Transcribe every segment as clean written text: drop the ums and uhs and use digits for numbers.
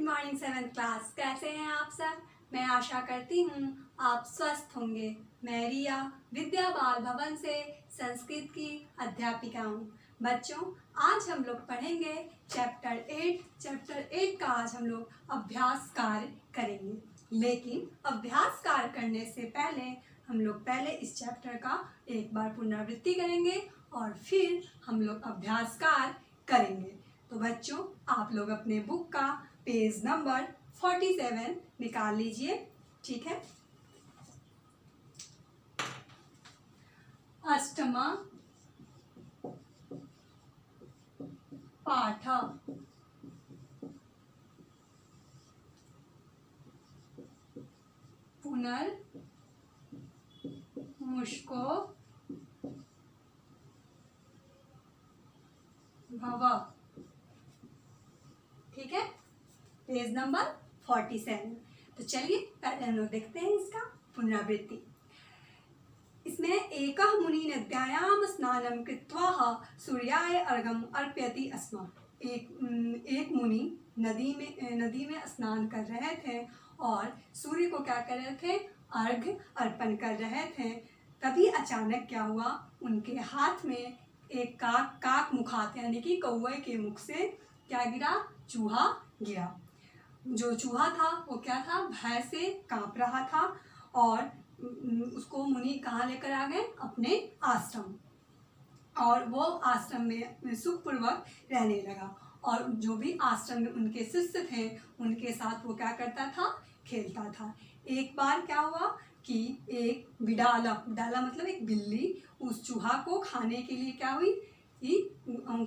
Morning 7th class. कैसे हैं आप सब? मैं आशा करती हूँ आप स्वस्थ होंगे। मैं रिया विद्या बाल भवन से संस्कृत की अध्यापिका हूँ। बच्चों, आज हम लोग पढ़ेंगे चैप्टर 8 का आज हम लोग अभ्यास कार्य करेंगे। लेकिन अभ्यास कार्य करने से पहले हम लोग पहले इस चैप्टर का एक बार पुनरावृत्ति करेंगे और फिर हम लोग अभ्यास कार्य करेंगे। तो बच्चों, आप लोग अपने बुक का पेज नंबर 47 निकाल लीजिए। ठीक है। अष्टम पाठ पुनर्मुष्को भव। ठीक है, पेज नंबर 47। तो चलिए पहले हम लोग देखते हैं इसका पुनरावृत्ति। इसमें एकः मुनि नद्यायां स्नानं कृत्वा सूर्याय अर्घ्यम् अर्पयति स्म। एक मुनि नदी में स्नान कर रहे थे और सूर्य को क्या कर रहे थे? अर्घ्य अर्पण कर रहे थे। तभी अचानक क्या हुआ? उनके हाथ में एक काक मुखात यानी कि कौवे के मुख से क्या गिरा? चूहा गिरा। जो चूहा था वो क्या था? भय से कांप रहा था और उसको मुनि कहाँ लेकर आ गए? अपने आश्रम। और वो आश्रम में सुखपूर्वक रहने लगा और जो भी आश्रम में उनके शिष्य थे उनके साथ वो क्या करता था? खेलता था। एक बार क्या हुआ कि एक बिडाला मतलब एक बिल्ली उस चूहा को खाने के लिए क्या हुई?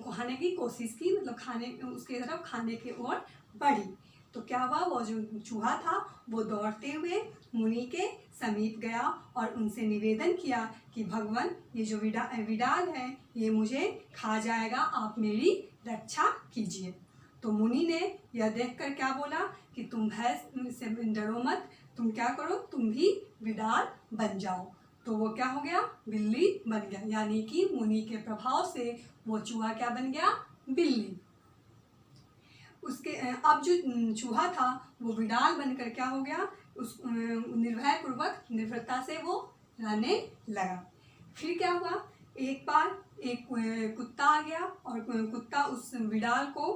खाने की कोशिश की, मतलब उसके तरफ खाने की ओर बढ़ी। तो क्या हुआ? वो जो चूहा था वो दौड़ते हुए मुनि के समीप गया और उनसे निवेदन किया कि भगवान, ये जो विडाल है ये मुझे खा जाएगा, आप मेरी रक्षा कीजिए। तो मुनि ने यह देखकर क्या बोला कि तुम भय से डरो मत, तुम क्या करो, तुम भी विडाल बन जाओ। तो वो क्या हो गया? बिल्ली बन गया। यानी कि मुनि के प्रभाव से वो चूहा क्या बन गया? बिल्ली। उसके अब जो चूहा था वो विडाल बनकर क्या हो गया? उस निर्भय पूर्वक निर्भरता से वो रहने लगा। फिर क्या हुआ? एक बार एक कुत्ता आ गया और कुत्ता उस विडाल को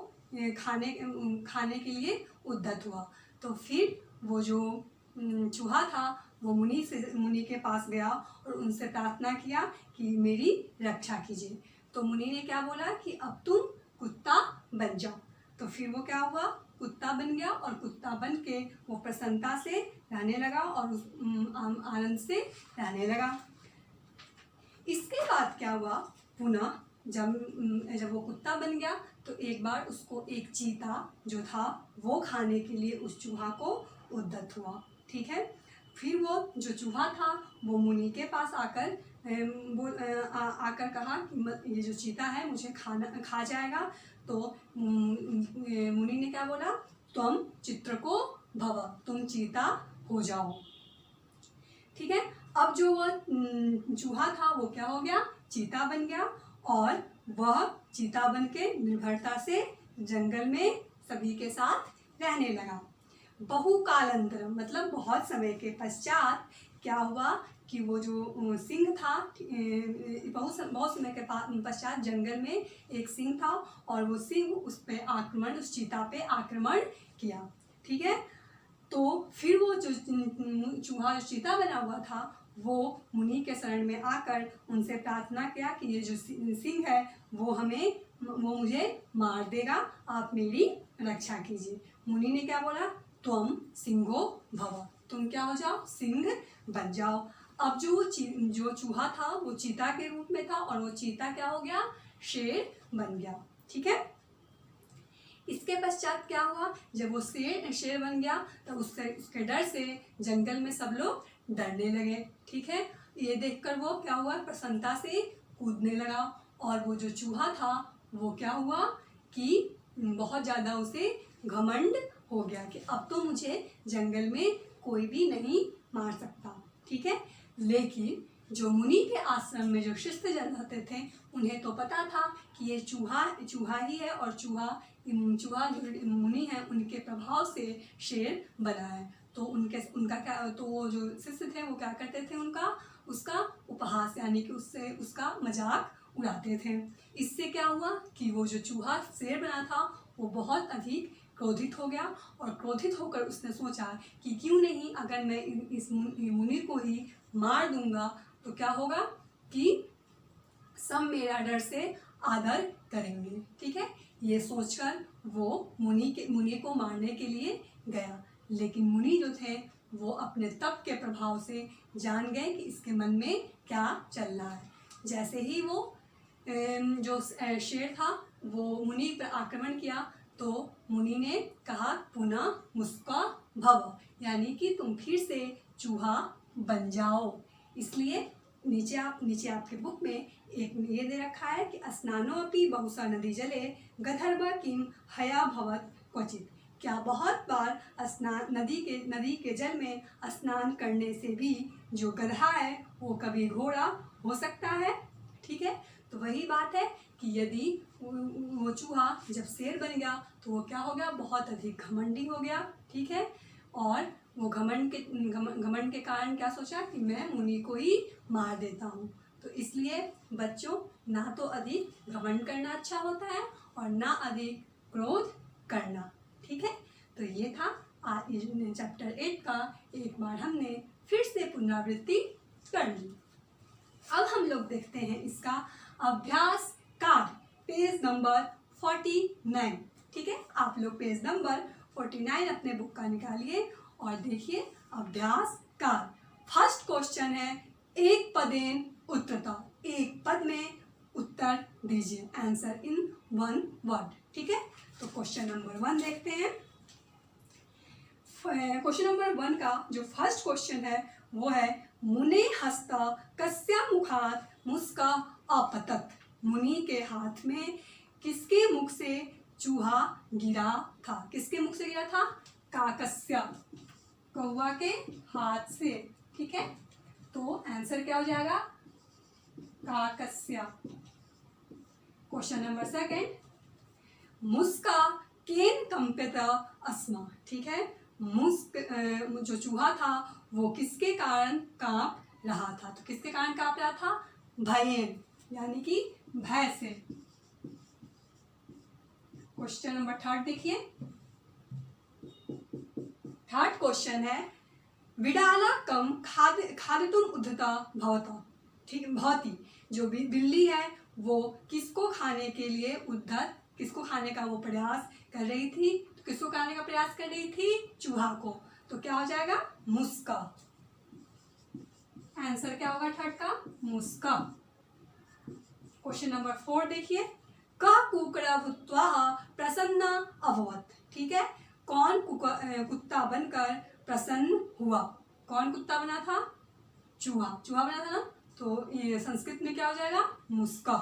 खाने के लिए उद्यत हुआ। तो फिर वो जो चूहा था वो मुनि के पास गया और उनसे प्रार्थना किया कि मेरी रक्षा कीजिए। तो मुनि ने क्या बोला कि अब तुम कुत्ता बन जाओ। तो फिर वो क्या हुआ? कुत्ता बन गया और कुत्ता बन के वो प्रसन्नता से रहने लगा और उस आनंद से रहने लगा। इसके बाद क्या हुआ? पुनः जब वो कुत्ता बन गया तो एक बार उसको एक चीता जो था वो खाने के लिए उस चूहा को उद्यत हुआ। ठीक है। फिर वो जो चूहा था वो मुनि के पास आकर कहा कि ये जो चीता है मुझे खा जाएगा। तो मुनि ने क्या बोला? तुम चित्रको भव, तुम चीता हो जाओ। ठीक है। अब जो वो चूहा था वो क्या हो गया? चीता बन गया और वह चीता बन के निर्भरता से जंगल में सभी के साथ रहने लगा। बहुकालांतरम मतलब बहुत समय के पश्चात क्या हुआ कि वो जो सिंह था, बहुत समय के पश्चात जंगल में एक सिंह था और वो सिंह उस चीता पे आक्रमण किया। ठीक है। तो फिर वो जो चूहा जो चीता बना हुआ था वो मुनि के शरण में आकर उनसे प्रार्थना किया कि ये जो सिंह है वो मुझे मार देगा, आप मेरी रक्षा कीजिए। मुनि ने क्या बोला? तुम सिंहो भव, तुम क्या हो जाओ? सिंह बन जाओ। अब जो चूहा था वो चीता के रूप में था और वो चीता क्या हो गया? शेर बन गया। ठीक है। इसके पश्चात क्या हुआ? जब वो शेर बन गया तो उसके डर से जंगल में सब लोग डरने लगे। ठीक है। ये देखकर वो क्या हुआ? प्रसन्नता से कूदने लगा और वो जो चूहा था वो क्या हुआ कि बहुत ज़्यादा उसे घमंड हो गया कि अब तो मुझे जंगल में कोई भी नहीं मार सकता। ठीक है। लेकिन जो मुनि के आश्रम में जो शिष्य जन रहते थे उन्हें तो पता था कि ये चूहा ही है, और चूहा जो मुनि है उनके प्रभाव से शेर बना है। तो उनका क्या, तो वो जो शिष्य थे वो क्या करते थे, उसका उपहास यानी कि उसका मजाक उड़ाते थे। इससे क्या हुआ कि वो जो चूहा शेर बना था वो बहुत अधिक क्रोधित हो गया, और क्रोधित होकर उसने सोचा कि क्यों नहीं, अगर मैं इस मुनि को ही मार दूंगा तो क्या होगा कि सब मेरा डर से आदर करेंगे। ठीक है, ये सोचकर वो मुनि को मारने के लिए गया, लेकिन मुनि जो थे वो अपने तप के प्रभाव से जान गए कि इसके मन में क्या चल रहा है। जैसे ही वो जो शेर था वो मुनि पर आक्रमण किया तो मुनि ने कहा पुनः मुस्का भव, यानी कि तुम फिर से चूहा बन जाओ। इसलिए नीचे आपके बुक में एक ये दे रखा है कि स्नानोपि बहुशः नदी जले गंधर्व किम हया भवत क्वचित। क्या बहुत बार नदी के जल में स्नान करने से भी जो गधा है वो कभी घोड़ा हो सकता है। ठीक है, तो वही बात है कि यदि वो चूहा जब शेर बन गया तो वो क्या हो गया, बहुत अधिक घमंडी हो गया। ठीक है, और वो घमंड के कारण क्या सोचा कि मैं मुनि को ही मार देता हूँ। तो इसलिए बच्चों, ना तो अधिक घमंड करना अच्छा होता है और ना अधिक क्रोध करना। ठीक है, तो ये था चैप्टर 8 का एक बार हमने फिर से पुनरावृत्ति कर ली। अब हम लोग देखते हैं इसका अभ्यास कार्ड, पेज नंबर 49। ठीक है, आप लोग पेज नंबर 49 अपने बुक का निकालिए और देखिए अभ्यास कार्ड। फर्स्ट क्वेश्चन है एक पदेन उत्तरता, एक पद में उत्तर दीजिए, आंसर इन वन वर्ड। ठीक है, तो क्वेश्चन नंबर 1 देखते हैं। क्वेश्चन नंबर 1 का जो फर्स्ट क्वेश्चन है वो है मुने हस्ता कस्या मुखात मुस्का अपतत। मुनि के हाथ में किसके मुख से चूहा गिरा था? किसके मुख से गिरा था? काकस्या, कौवा के हाथ से। ठीक है, तो आंसर क्या हो जाएगा? काकस्या। क्वेश्चन नंबर 2 मुस्का केन कंपित अस्मा। ठीक है, मुस्क जो चूहा था वो किसके कारण कांप रहा था? तो किसके कारण कांप रहा था? भयेन, यानी कि भय से। क्वेश्चन नंबर 3 देखिए। थर्ड क्वेश्चन है विडाला कम खादितुम उद्धता भवता। ठीक, भवती, जो बिल्ली है वो किसको खाने के लिए उद्धत, किसको खाने का वो प्रयास कर रही थी? तो किसको खाने का प्रयास कर रही थी? चूहा को। तो क्या हो जाएगा? मुस्का। आंसर क्या होगा थर्ड का? मुस्का। क्वेश्चन नंबर 4 देखिए। क कुकड़ा भूत्वा प्रसन्न अभवत। ठीक है, कौन कुत्ता बनकर प्रसन्न हुआ? कौन कुत्ता बना था? चूहा बना था ना, तो ये संस्कृत में क्या हो जाएगा? मुस्का।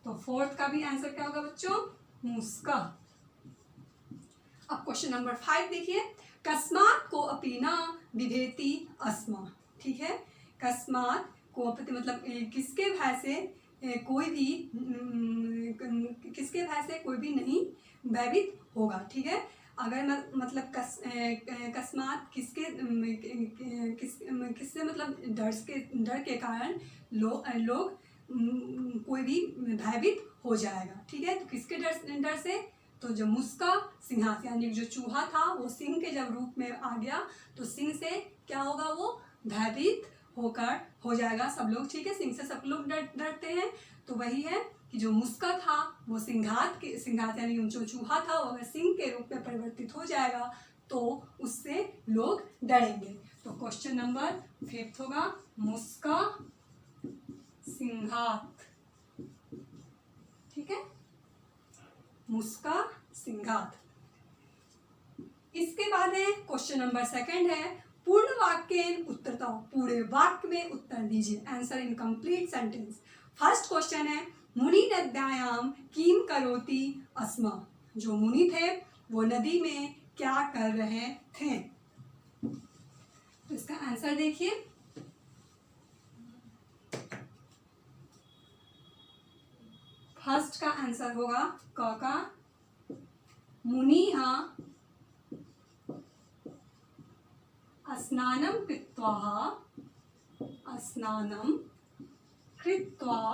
तो 4th का भी आंसर क्या होगा बच्चों? मुस्का। अब क्वेश्चन नंबर 5 देखिए। कस्मात को अपि न विभेति अस्मा। ठीक है, कस्मात को अपि मतलब किसके भय से कोई भी नहीं भयभीत होगा। ठीक है, अगर मतलब कस्मात किससे मतलब डर के कारण लोग कोई भी भयभीत हो जाएगा। ठीक है, तो किसके डर से? तो जो मुस्का सिंहास, यानी जो चूहा था वो सिंह के जब रूप में आ गया तो सिंह से क्या होगा? वो भयभीत होकर हो जाएगा सब लोग। ठीक है, सिंह से सब लोग डरते हैं, तो वही है कि जो मुस्का था वो सिंघात यानी जो चूहा था वो अगर सिंह के रूप में परिवर्तित हो जाएगा तो उससे लोग डरेंगे। तो क्वेश्चन नंबर 5 होगा मुस्का सिंघात। ठीक है, मुस्का सिंघात। इसके बाद है क्वेश्चन नंबर 2 है पूर्ण वाक्य उत्तरता। पूरे वाक्य में उत्तर दीजिए, answer in complete sentence. First question है मुनि नद्यायाम किम करोति अस्मा। जो मुनि थे वो नदी में क्या कर रहे थे? तो इसका आंसर देखिए। फर्स्ट का आंसर होगा क का मुनिः स्नानं कृत्वा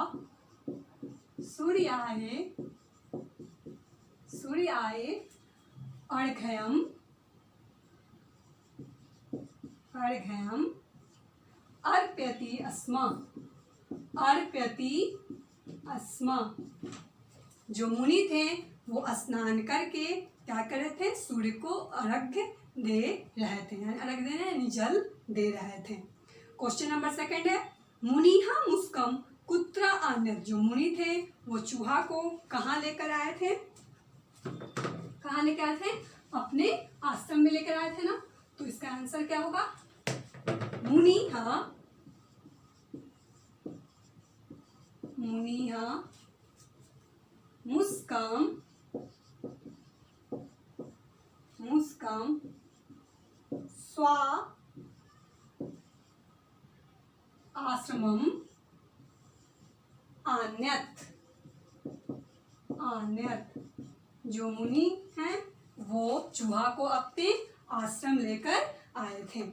सूर्याय अर्घ्यम् अर्पयति स्म। जो मुनि थे वो स्नान करके क्या कर रहे थे, सूर्य को अर्घ्य दे रहे थे, यानी अर्घ्य दे यानी जल दे रहे थे। क्वेश्चन नंबर सेकंड है मुनिः मुस्कम कुत्र आन्यत्। जो मुनि थे वो चूहा को कहाँ लेकर आए थे, कहाँ लेकर आए थे, अपने आश्रम में लेकर आए थे ना। तो इसका आंसर क्या होगा, मुनिः मुस्कम स्व आश्रमम् आन्यत्। जो मुनि हैं वो चूहा को अपने आश्रम लेकर आए थे।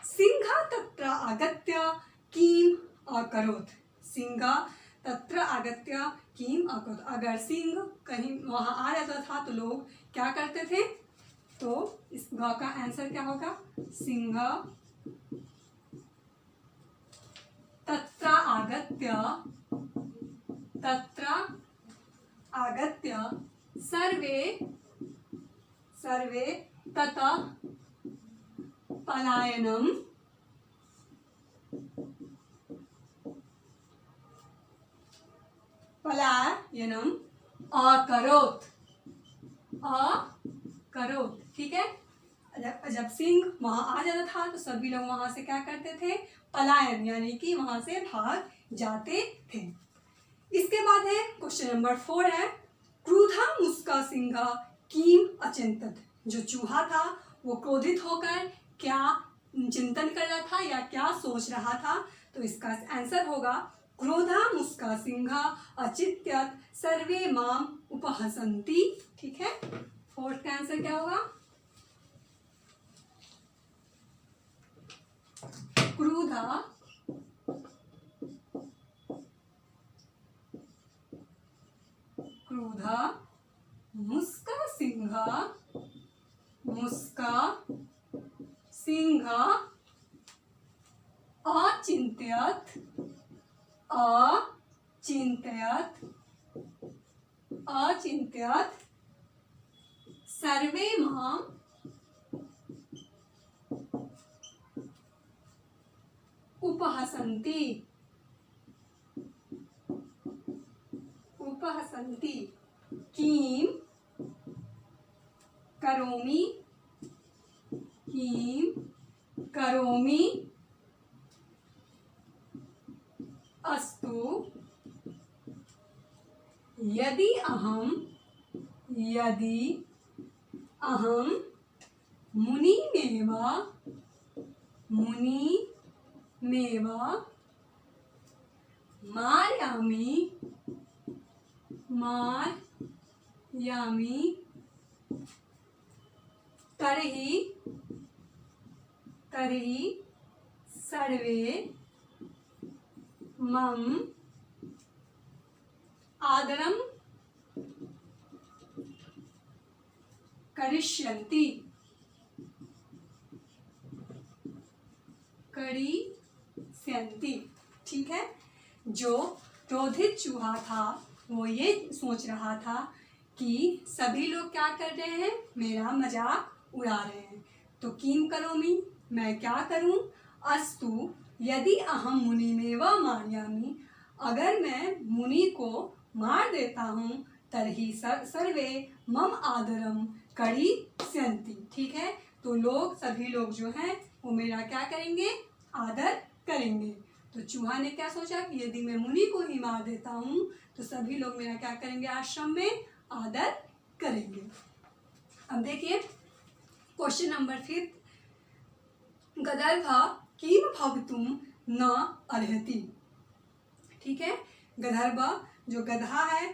सिंह तत्र आगत्य किम अकरोत्। अगर सिंह कहीं वहां आ जाता था तो लोग क्या करते थे, तो इस ग का आंसर क्या होगा, सिंह तत्र आगत्य सर्वे ततः पलायनम् अकरोत्। ठीक है, जब सिंह वहां आ जाता था तो सभी लोग वहां से क्या करते थे, पलायन यानी कि वहां से भाग जाते थे। इसके बाद है क्वेश्चन नंबर 4 है क्रुधा मुस्का सिंह किम अचिंतत। जो चूहा था वो क्रोधित होकर क्या चिंतन कर रहा था या क्या सोच रहा था, तो इसका आंसर होगा क्रोधा मुस्का सिंह अचिंत्यत सर्वे माम उपहसन्ति। ठीक है, फोर्थ का आंसर क्या होगा, क्रुधा मुस्का सिंह अचिंत्यत सर्वे मां उपहसन्ति। किम करोमि अस्तु यदि अहम मुनिमेव मारयामि तर्हि सर्वे मम आदरम करिष्यन्ति। ठीक है, जो क्रोधित चूहा था वो ये सोच रहा था कि सभी लोग क्या कर रहे हैं, मेरा मजाक उड़ा रहे हैं। तो किम करोमि, मैं क्या करूं, अस्तु यदि अहम मुनिमेव मारयामि, अगर मैं मुनि को मार देता हूँ, तर्हि सर्वे मम आदरम करिष्यन्ति। ठीक है, तो लोग सभी लोग जो हैं वो मेरा क्या करेंगे, आदर करेंगे। तो चूहा ने क्या सोचा कि यदि मैं मुनि को ही मार देता हूँ तो सभी लोग मेरा क्या करेंगे, आश्रम में आदर करेंगे। अब देखिए क्वेश्चन नंबर 5, गदर्भ किम भवितुम न अर्हति। ठीक है, गदर्भ जो गधा है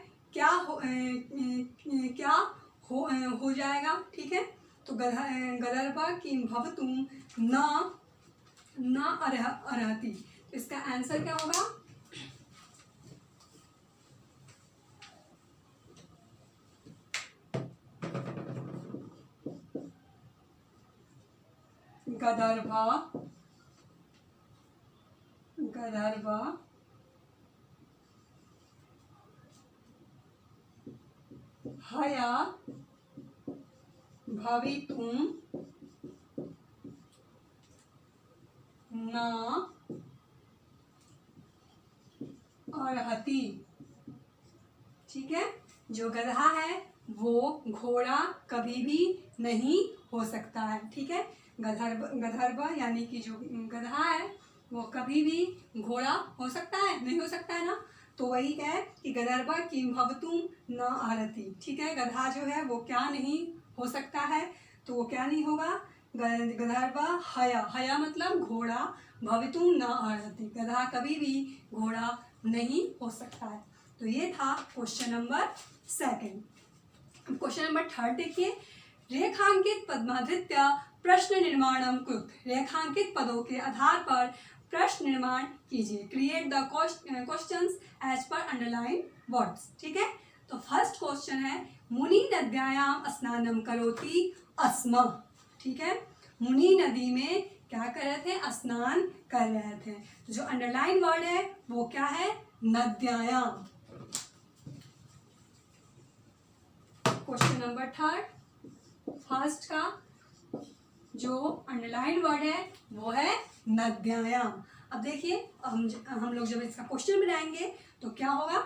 हो जाएगा, ठीक है। तो गदर्भ किम भवतुम न अर्हति, तो इसका आंसर क्या होगा? गदर्भ हया भवितुम न अर्हति, ठीक है। जो गधा है वो घोड़ा कभी भी नहीं हो सकता है, ठीक है। गदर्भ यानी कि जो गधा है वो कभी भी घोड़ा हो सकता है? नहीं हो सकता है ना। तो वही है कि गदर्भ किम भवतुम न अर्हति, ठीक है। गधा जो है वो क्या नहीं हो सकता है, तो वो क्या नहीं होगा? गदर्भ हया मतलब घोड़ा, भवितुम न अर्हति, गधा कभी भी घोड़ा नहीं हो सकता है। तो ये था क्वेश्चन नंबर 2। क्वेश्चन नंबर 3 देखिए, रेखांकित पद्माधृत्य प्रश्न निर्माणम कृत, रेखांकित पदों के आधार पर प्रश्न निर्माण कीजिए। Create the questions as per underline words, ठीक है। तो फर्स्ट क्वेश्चन है, मुनि नद्यायाम स्नानम करोति अस्म, ठीक है। मुनि नदी में क्या कर रहे थे? स्नान कर रहे थे। तो जो अंडरलाइन वर्ड है वो क्या है? नद्यायाम। क्वेश्चन नंबर 3 फर्स्ट का जो अंडरलाइन वर्ड है वो है नद्यायाम। अब देखिए हम लोग जब इसका क्वेश्चन बनाएंगे तो क्या होगा?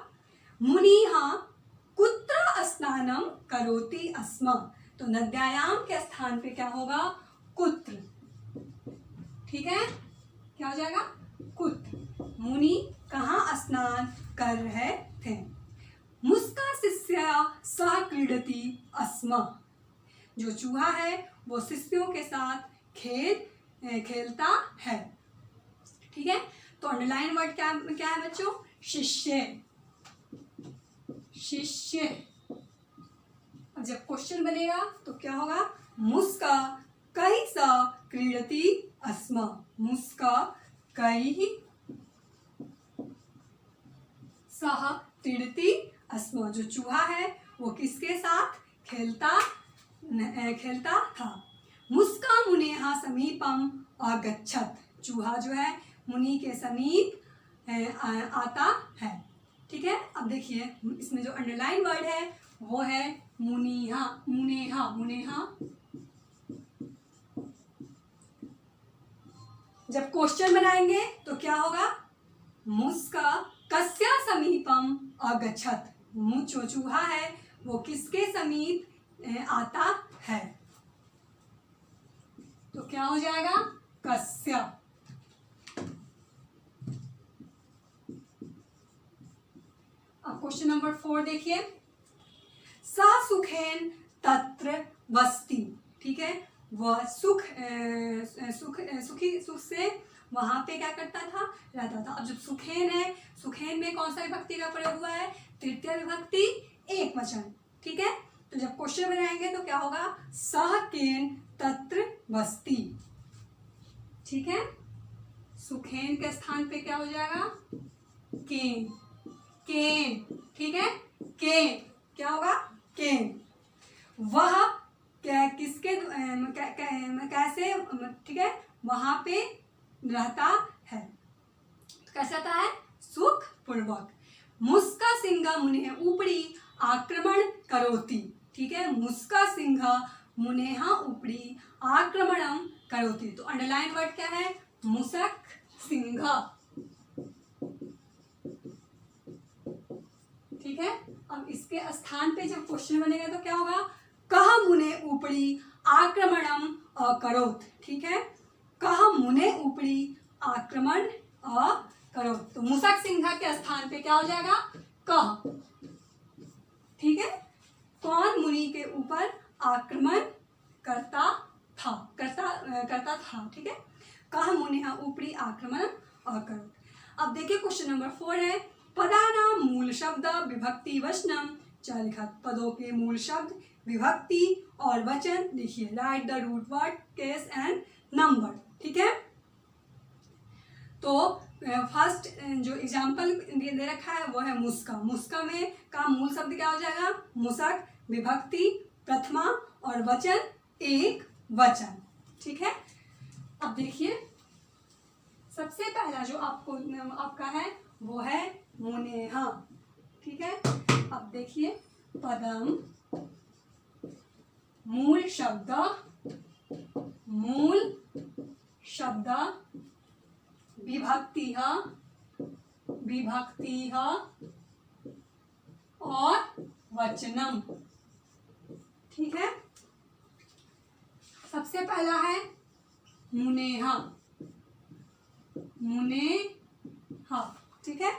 मुनिः कुत्र स्नानम करोति अस्म, तो नद्यायाम के स्थान पे क्या होगा? कुत्र, ठीक है। क्या हो जाएगा? कुत्र। मुनि कहाँ स्नान कर रहे थे? मुस्का शिष्या सह क्रीडति अस्म, जो चूहा है वो शिष्यों के साथ खेलता है, ठीक है। तो अंडरलाइन वर्ड क्या है बच्चों? शिष्य, शिष्य। अब जब क्वेश्चन बनेगा तो क्या होगा? मुस्का कैः सह क्रीडति अस्म, मुस्का कैः सह क्रीडति अस्म, जो चूहा है वो किसके साथ खेलता था? मुस्का मुनेः समीपम अगच्छत, चूहा जो है मुनि के समीप आता है, ठीक है। अब देखिए इसमें जो अंडरलाइन वर्ड है वो है मुनिहा, मुनेहा, मुनेहा। जब क्वेश्चन बनाएंगे तो क्या होगा? मुस्का कस्य समीपम अगच्छत, जो चूहा है वो किसके समीप आता है, तो क्या हो जाएगा? कस्य। अब क्वेश्चन नंबर 4 देखिए, सा सुखेन तत्र वसति, ठीक है। वह सुख से वहां पे क्या करता था? रहता था। अब जब सुखेन है, सुखेन में कौन सा विभक्ति का प्रयोग हुआ है? तृतीय विभक्ति एक वचन, ठीक है। तो जब क्वेश्चन बनाएंगे तो क्या होगा? सह केन तत्र वसति, ठीक है। सुखेन के स्थान पे क्या हो जाएगा? केन, केन, ठीक है। केन क्या होगा? केन। वह किसके कैसे, ठीक है, वहां पे रहता है, कैसा रहता है? सुख पूर्वक। मुस्का सिंह मुने ऊपरी आक्रमण करोति, ठीक है। मुस्का सिंह मुनेः ऊपरी आक्रमणम करोति, तो अंडरलाइन वर्ड क्या है? मुसक सिंह, ठीक है। अब इसके स्थान पे जब क्वेश्चन बनेगा तो क्या होगा? कह मुने ऊपरी आक्रमणम अकरोत्, ठीक है। कह मुने ऊपरी आक्रमण अकरोत्, तो मुसक सिंह के स्थान पे क्या हो जाएगा? कह, ठीक है। कौन मुनि के ऊपर आक्रमण करता था, ठीक है। कह मुने ऊपरी आक्रमण अकरोत्। अब देखिए क्वेश्चन नंबर 4 है, पदानां मूल शब्द विभक्ति वचनम। चलिए पदों के मूल शब्द विभक्ति और वचन लिखिए। Write the root word case and number. ठीक है, तो फर्स्ट जो एग्जाम्पल दे रखा है वो है मुस्का। मुस्का में का मूल शब्द क्या हो जाएगा? मुसक, विभक्ति प्रथमा और वचन एक वचन। ठीक है, अब देखिए सबसे पहला जो आपका है वो है मुनेहा। ठीक है, अब देखिए पदम मूल शब्द विभक्ति और वचनम। ठीक है, सबसे पहला है मुनेहा। ठीक है,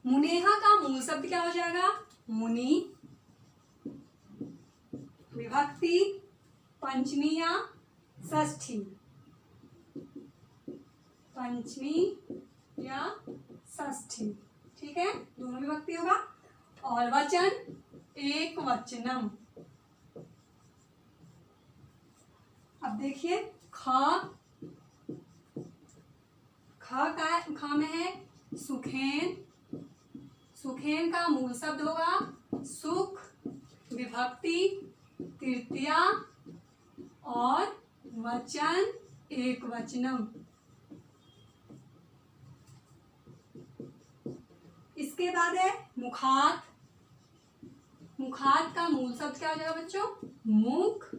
मुनेहा का मूल शब्द क्या हो जाएगा? मुनि, विभक्ति पंचमी या षष्ठी, ठीक है, दोनों विभक्ति होगा। और वचन एक वचनम। अब देखिए ख में है सुखेन। सुखेन का मूल शब्द होगा सुख, विभक्ति तृतीया और वचन एक वचनम। इसके बाद है मुखात। मुखात का मूल शब्द क्या हो जाएगा बच्चों? मुख,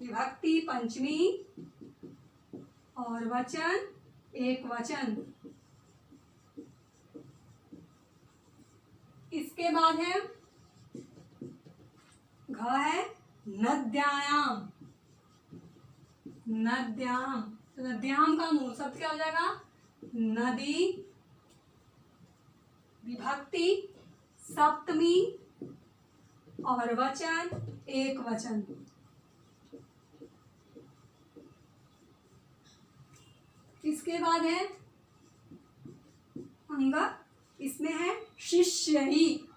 विभक्ति पंचमी और वचन एक वचन। इसके बाद है घ है नद्यायाम। नद्याम का मूल शब्द क्या हो जाएगा? नदी, विभक्ति सप्तमी और वचन एक वचन। इसके बाद है अंग। इसमें है शिष्यई।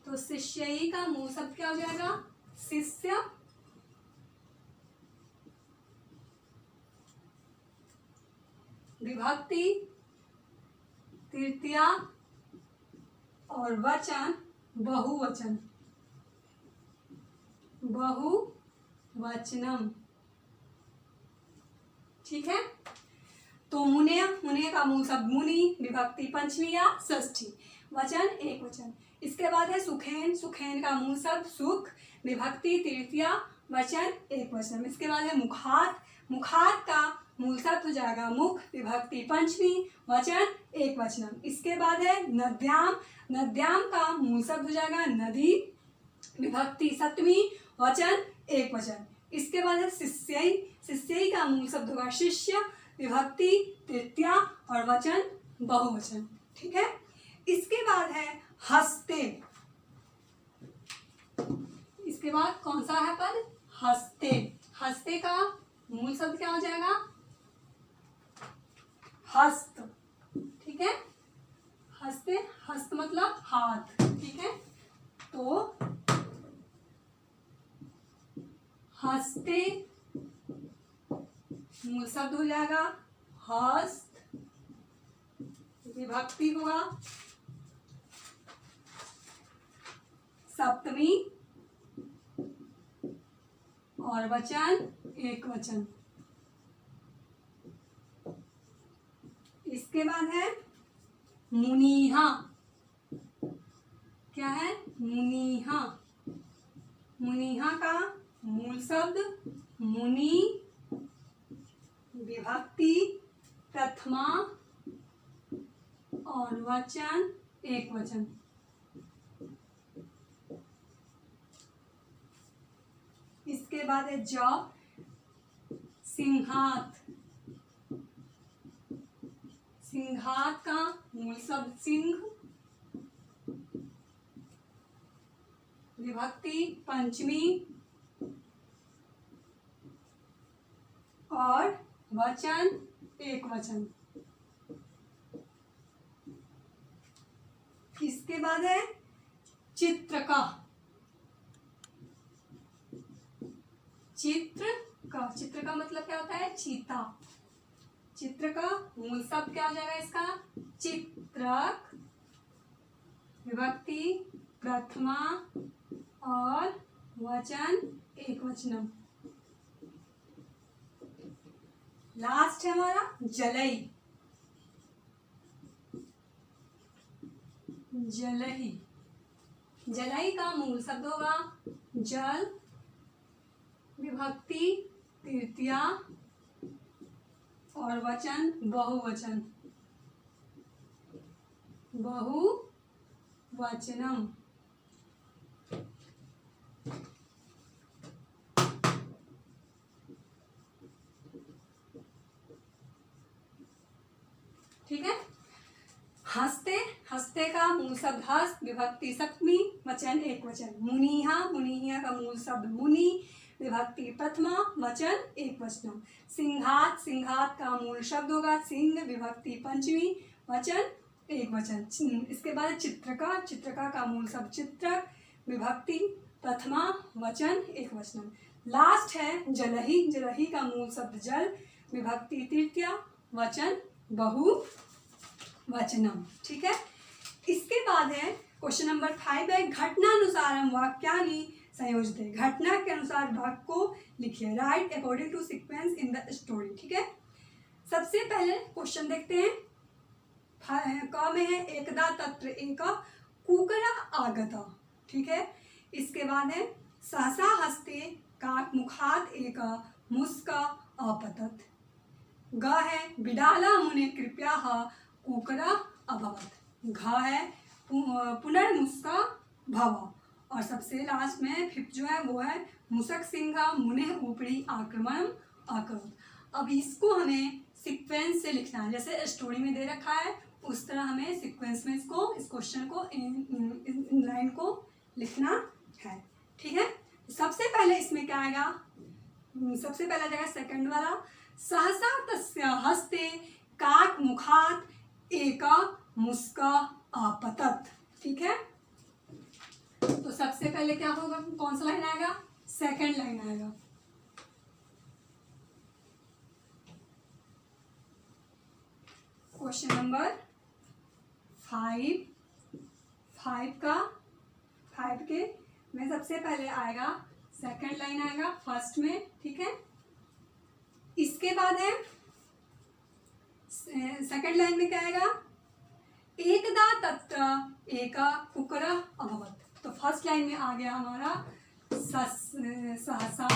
तो शिष्यई का मूल शब्द क्या हो जाएगा? शिष्य, विभक्ति तृतीया और वचन बहुवचन, बहुवचनम। ठीक है, तो मुने का मूल शब्द मुनि, विभक्ति पंचमी या षष्ठी, वचन एक वचन। इसके बाद है सुखेन। सुखेन का मूल शब्द सुख, विभक्ति तृतीया, वचन एक वचन। इसके बाद है मुखात। मुखात का मूल शब्द हो जाएगा मुख, विभक्ति पंचमी, वचन एक वचनम। इसके बाद है नद्याम। नद्याम का मूल शब्द हो जाएगा नदी, विभक्ति सप्तमी, वचन एक वचन। इसके बाद है शिष्यई। शिष्यई का मूल शब्द होगा शिष्य, विभक्ति तृतीया और वचन बहुवचन। ठीक है, इसके बाद है हस्ते। इसके बाद कौन सा है पद? हस्ते। हस्ते का मूल शब्द क्या हो जाएगा? हस्त। ठीक है, हस्ते, हस्त मतलब हाथ। ठीक है, तो हस्ते मूल शब्द हो जाएगा हस्त, विभक्ति होगा सप्तमी और वचन एक वचन। इसके बाद है मुनीहा। क्या है? मुनीहा। मुनीहा का मूल शब्द मुनि, विभक्ति प्रथमा और वचन एक वचन। इसके बाद है ज सिंहात। सिंहात का मूल शब्द सिंह, विभक्ति पंचमी और वचन एक वचन। इसके बाद है चित्रका। चित्र का मतलब क्या होता है? चीता। चित्र का मूल शब्द क्या हो जाएगा इसका? चित्रक, विभक्ति प्रथमा और वचन एकवचनम। लास्ट है हमारा जलई। जलई, जलई का मूल शब्द होगा जल, विभक्ति तृतीया और वचन बहुवचन, बहुवचनम। ठीक है। हस्ते, हस्ते का मूल शब्द हस्त, विभक्ति सप्तमी, वचन एकवचन। मुनिहा, मुनिहा का मूल शब्द मुनि, विभक्ति प्रथमा, वचन एकवचनम। सिंघात, सिंघात का मूल शब्द होगा सिंह, विभक्ति पंचमी, वचन एकवचन। इसके बाद चित्रका, चित्रका का मूल शब्द चित्रक, विभक्ति प्रथमा, वचन एकवचनम। लास्ट है जलहि, जलहि का मूल शब्द जल, विभक्ति तृतीया, वचन बहुवचनम। ठीक है। इसके बाद है क्वेश्चन नंबर 5 है घटनानुसारम वाक्यानि संयोजित। घटना के अनुसार वाक्य को लिखिए। Write according to sequence in the story. ठीक है। सबसे पहले क्वेश्चन देखते हैं। क में है एकदा तत्र एक कुकरा आगता। ठीक है। इसके बाद है सहसा हस्ते काक मुखात एक मुस्का अपतत। ग है बिडाला मुने कृपया कुकरा अभवत। घ है पुनर्मुस्का भव। और सबसे लास्ट में फिफ्थ जो है वो है मुसक सिंघा मुने ऊपरी आक्रमण अकरोत। अब इसको हमें सीक्वेंस से लिखना है, जैसे स्टोरी में दे रखा है उस तरह हमें सीक्वेंस में इसको, इस क्वेश्चन को, इन लाइन को लिखना है। ठीक है। सबसे पहले इसमें क्या आएगा? सबसे पहला जगह सेकंड वाला, सहसा तस्य हस्ते काक मुखात एका मुस्का आपतत। ठीक है। तो सबसे पहले क्या होगा? कौन सा लाइन आएगा? सेकंड लाइन आएगा। क्वेश्चन नंबर 5 के में सबसे पहले आएगा सेकंड लाइन आएगा फर्स्ट में। ठीक है। इसके बाद है सेकंड लाइन में क्या आएगा? एकदा तत्र एका कुकरा अभवत। तो फर्स्ट लाइन में आ गया हमारा सहसा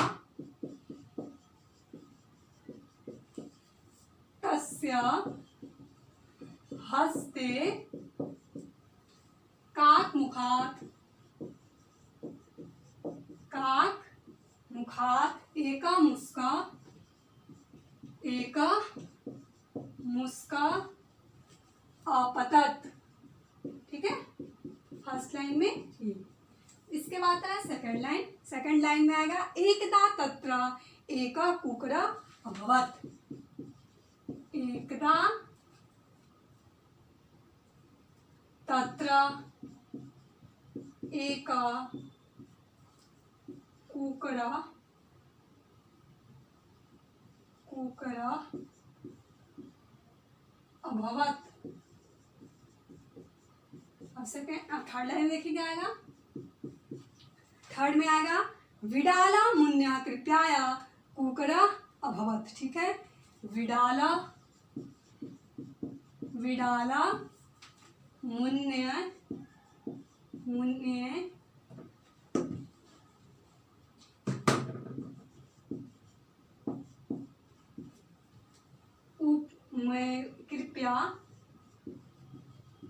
तस्य हस्ते काक मुखात एका मुस्का अपतत। ठीक है। फर्स्ट लाइन में ये। इसके बाद है सेकंड लाइन। सेकंड लाइन में आएगा एकदा तत्र एका कुकरा अभवत। एकदा तत्र एका कुकरा अभवत। अब सेकंड, अब थर्ड लाइन देखिए क्या आएगा? थर्ड में आएगा विडाला मुन्या कृपया कुकरा अभवत। ठीक है। विडाला मुन्य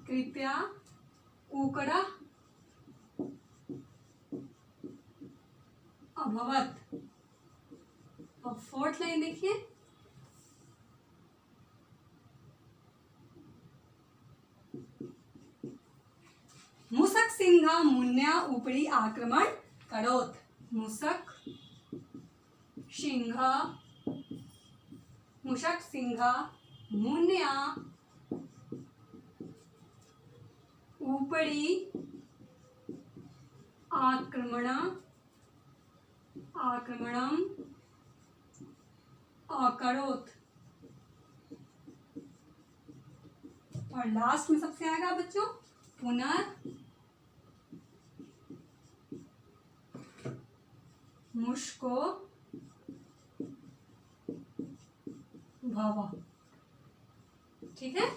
कृपया कुकरा अभवत। अब फोर्थ लाइन देखिए। मुसक सिंघा मुन्या ऊपरी आक्रमण करोत। मुसक सिंघा मुन्या ऊपरी आक्रमणम अकरोत्। और लास्ट में सबसे आएगा बच्चों पुनर्मुष्को भव। ठीक है,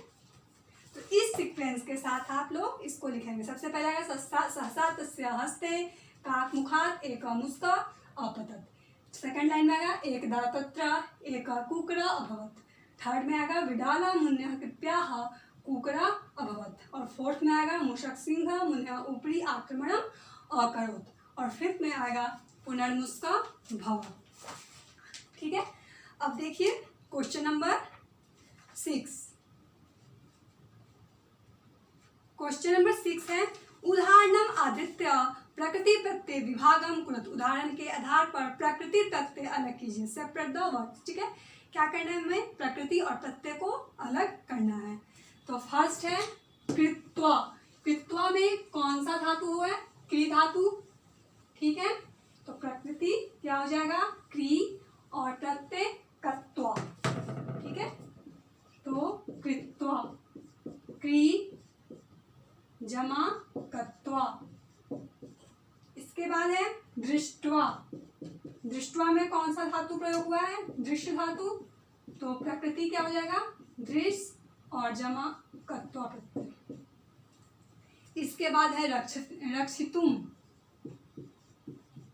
तो इस सीक्वेंस के साथ आप लोग इसको लिखेंगे। सबसे पहले आएगा सहसा तस्य हस्ते काक मुखात एक मुस्क अपतत। सेकंड लाइन में आएगा एकदा तत्र एक कुकर अभवत। थर्ड में आएगा विडाला मुन्यः कृप्याः कुकर अभवत। और फोर्थ में आएगा मूषक सिंह मुन्यः ऊपरी आक्रमणम अकरोत्। और फिफ्थ में आएगा पुनर्मुष्क भव। ठीक है, अब देखिए क्वेश्चन नंबर 6। क्वेश्चन नंबर 6 है उदाहरणम आदित्य प्रकृति प्रत्यय विभागम कुरुत। उदाहरण के आधार पर प्रकृति प्रत्यय अलग कीजिए। Separate the words. ठीक है, क्या करना है हमें? प्रकृति और प्रत्यय को अलग करना है। तो फर्स्ट है कृत्वा। कृत्वा में कौन सा धातु है? क्री धातु। ठीक है, तो प्रकृति क्या हो जाएगा? क्री और प्रत्यय कत्वा। ठीक है, तो कृत्वा क्री जमा कत्वा। इसके बाद है दृष्ट्वा। दृष्ट्वा में कौन सा धातु प्रयोग हुआ है? दृश्य धातु। तो प्रकृति क्या हो जाएगा? दृश्य और जमा कत्वा प्रत्यय। इसके बाद है रक्षितुम।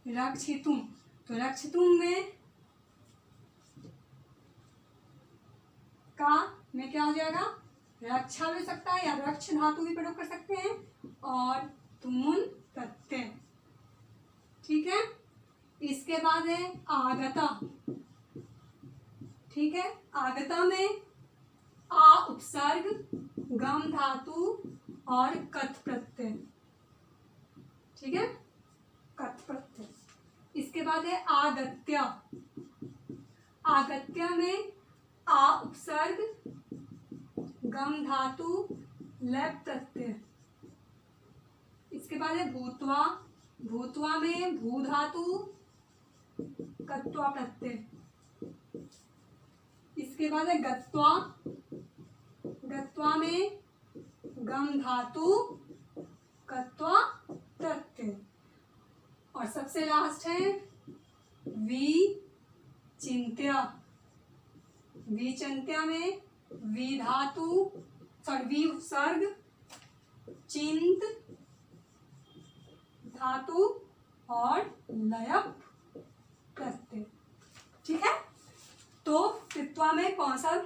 रक्षितुम, तो रक्षितुम में का में क्या हो जाएगा? रक्षा भी सकता है या रक्ष धातु भी प्रयोग कर सकते हैं। और तुमुन प्रत्यय। ठीक है, इसके बाद है आगता। ठीक है, आगता में आ उपसर्ग गम धातु और कथ प्रत्यय। ठीक है, कथ प्रत्यय। इसके बाद है आगत्य। आगत्य में आ उपसर्ग गम धातु लैप प्रत्यय। इसके बाद है भूत्वा। भूत्वा में भू धातु कत्वा प्रत्यय। इसके बाद है गत्वा। गत्वा में गम धातु कत्वा प्रत्यय। और सबसे लास्ट है विचिन्त्य। विचिन्त्य में वी धातु वी उपसर्ग चिंत धातु और लयप प्रत्यय। ठीक है, तो कृत्वा में कौन सा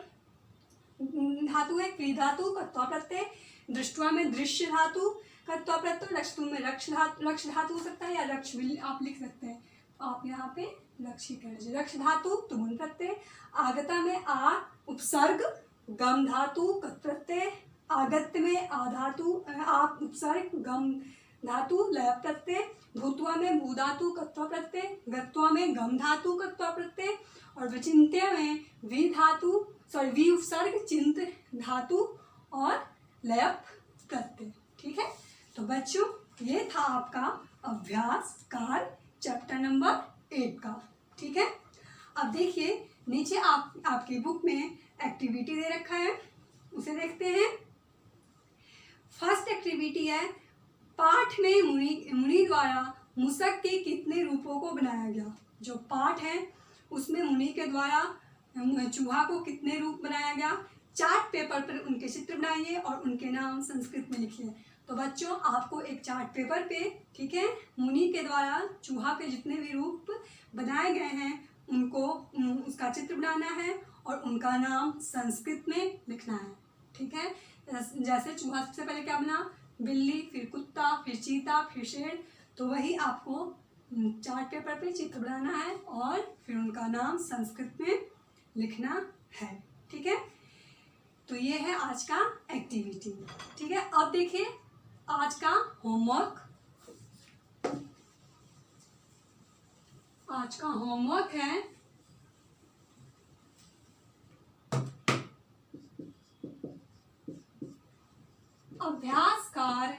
धातु है? क्री धातु कत्वा प्रत्यय। दृष्ट्वा में दृश्य धातु कत्वा प्रत्यय। रक्षतु में रक्ष धातु हो सकता है या रक्ष भी आप लिख सकते हैं। तो आप यहाँ पे रक्ष ही कह लीजिए। रक्ष धातु तुमुन प्रत्यय। आगता में आ उपसर्ग गम धातु कत प्रत्यय। आगत्य में आ धातु आ उपसर्ग गम धातु लय प्रत्यय। भूत्वा में भू धातु कत्वा प्रत्यय। गत्वा में गम धातु कत्वा प्रत्यय। और विचिन्त्य में वी धातु वी उपसर्ग चिंत धातु और लयप प्रत्यय। ठीक है, तो बच्चों ये था आपका अभ्यास कार्य चैप्टर नंबर 8 का। ठीक है, अब देखिए नीचे आपकी बुक में एक्टिविटी दे रखा है, उसे देखते हैं। फर्स्ट एक्टिविटी है पाठ में मुनि द्वारा मूषक के कितने रूपों को बनाया गया। जो पाठ है उसमें मुनि के द्वारा चूहा को कितने रूप बनाया गया। चार्ट पेपर पर उनके चित्र बनाइए और उनके नाम संस्कृत में लिखिए। तो बच्चों आपको एक चार्ट पेपर पे, ठीक है, मुनि के द्वारा चूहा के जितने भी रूप बनाए गए हैं उनको उसका चित्र बनाना है और उनका नाम संस्कृत में लिखना है। ठीक है, जैसे चूहा सबसे पहले क्या बना? बिल्ली, फिर कुत्ता, फिर चीता, फिर शेर। तो वही आपको चार्ट पेपर पे चित्र बनाना है और फिर उनका नाम संस्कृत में लिखना है। ठीक है, तो ये है आज का एक्टिविटी। ठीक है, अब देखिए आज का होमवर्क। आज का होमवर्क है अभ्यासकार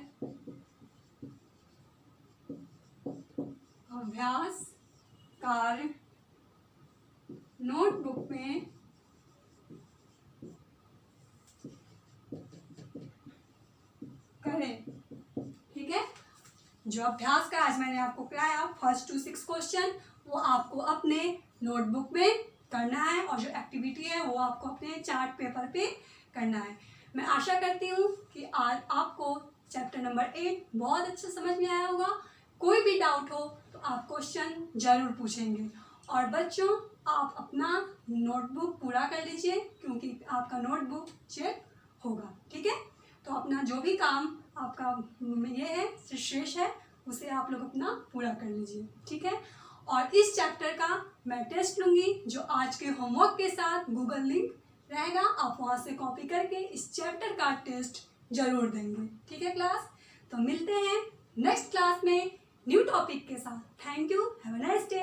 नोटबुक में करें। ठीक है, जो अभ्यास का आज मैंने आपको कराया 1 to 6 क्वेश्चन, वो आपको अपने नोटबुक में करना है, और जो एक्टिविटी है वो आपको अपने चार्ट पेपर पे करना है। मैं आशा करती हूँ कि आज आपको चैप्टर नंबर 8 बहुत अच्छे समझ में आया होगा। कोई भी डाउट हो तो आप क्वेश्चन जरूर पूछेंगे। और बच्चों, आप अपना नोटबुक पूरा कर लीजिए, क्योंकि आपका नोटबुक चेक होगा। ठीक है, तो अपना जो भी काम आपका ये है शेष है, उसे आप लोग अपना पूरा कर लीजिए। ठीक है, और इस चैप्टर का मैं टेस्ट लूँगी, जो आज के होमवर्क के साथ गूगल लिंक रहेगा, आप वहाँ से कॉपी करके इस चैप्टर का टेस्ट जरूर देंगे। ठीक है क्लास, तो मिलते हैं नेक्स्ट क्लास में न्यू टॉपिक के साथ। Thank you, have a nice day.